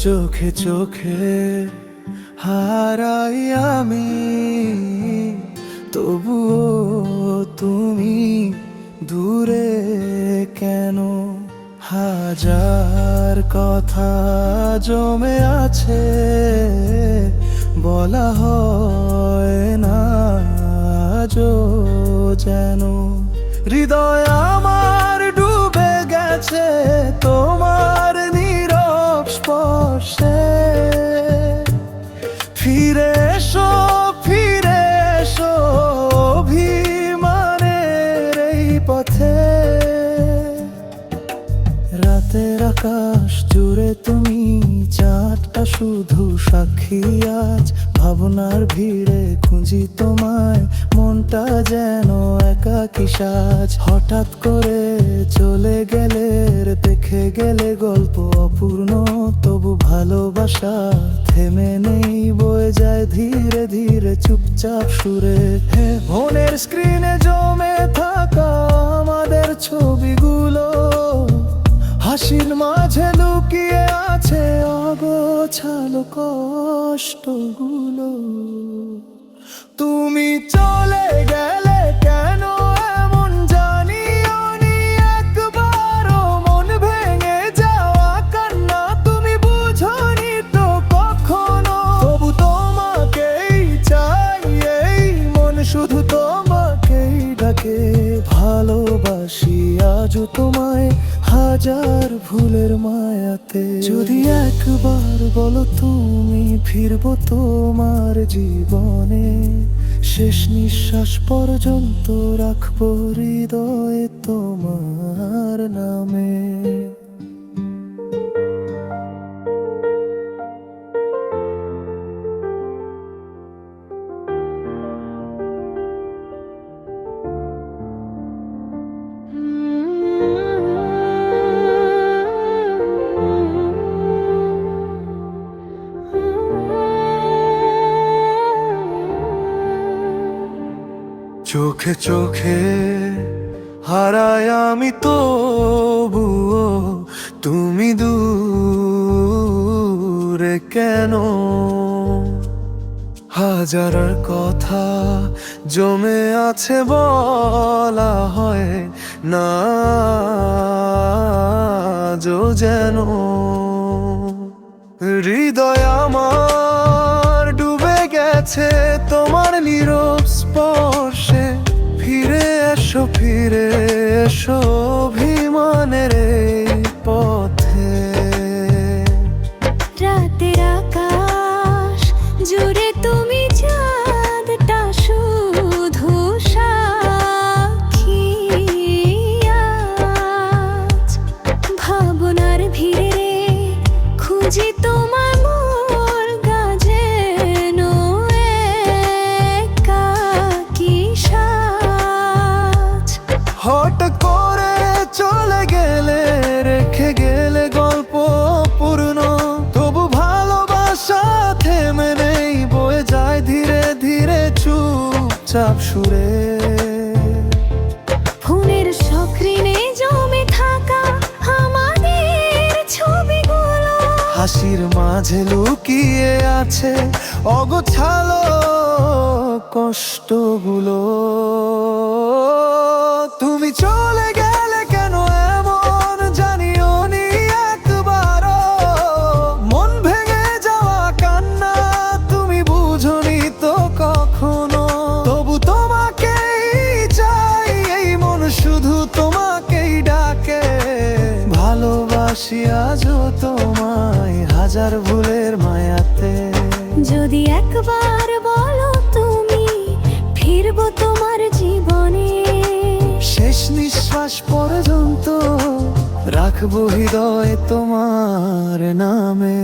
চোখে চোখে হারাই আমি, তবুও তুমি দূরে কেন? হাজার কথা জমে আছে, বলা হয় না আজও যেন। হৃদয় আমার ডুবে গেছে তোমার নীরব স্পর্শে। ফিরে এসো, ফিরে এসো অভিমানের এই পথে। রাতের আকাশ জুড়ে তুমি, চাঁদটা শুধু সাক্ষী আজ। ভাবনার ভিড়ে খুঁজি তোমায়, মনটা যেন একাকী সাজ। হঠাৎ করে চলে গেলে, দেখে গেলে গল্প অপূর্ণ, তবু ভালোবাসা থেমে নেই, বয়ে যায় ধীরে ধীরে চুপচাপ সুরে। মনের স্ক্রিনে জমে থাকা আমাদের ছবিগুলো, হাসির মাঝে লুকিয়ে আছে অগোছালো কষ্টগুলো। তুমি চলে গেলে কেন এমন জানিও নি, একবারও মন ভেঙে যাওয়া কান্না তুমি বুঝোনি তো কখনো। তবু তোমাকেই চাই, এই মন শুধু তোমাকেই ডাকে। ভালোবাসি আজও তোমায় হাজার ভুলের মায়াতে। যদি একবার বলো তুমি, ফিরবো তোমার জীবনে। শেষ নিঃশ্বাস পর্যন্ত রাখবো হৃদয়ে তোমার নামে। চোখে চোখে হারাই আমি, তবুও তুমি দূরে কেন? হাজার কথা জমে আছে, বলা হয় না আজও যেন। হৃদয় আমার ডুবে গেছে তোমার নীরব স্পর্শে। ফিরে এসো, ফিরে এসো অভিমানের এই পথে। রাতের আকাশ জুড়ে তুমি, চাঁদটা শুধু সাক্ষী আজ। ভাবনার ভিড়ে খুঁজি তোমার মোর গাজেন একাকী সাজ। হঠাৎ করে চলে গেলে, রেখে গেলে গল্প পূর্ণ, তবু ভালোবাসা থেমে নেই, বয়ে যায় ধীরে ধীরে চুপচাপ সুরে। ফোনের স্ক্রিনে জমে থাকা আমাদের ছবিগুলো, হাসির মাঝে লুকিয়ে আছে অগোছালো কষ্টগুলো। তুমি চলে গেলে কেন এমন জানিও নি, একবারও মন ভেঙে যাওয়া কান্না তুমি বুঝোনি তো কখনো। তবু তোমাকেই চাই, এই মন শুধু তোমাকেই ডাকে। ভালোবাসি আজও তোমায় হাজার ভুলের মায়াতে। যদি একবার বলো তুমি, ফিরবো তোমার জীবনে। শেষ নিঃশ্বাস পর্যন্ত রাখবো হৃদয়ে তোমার নামে।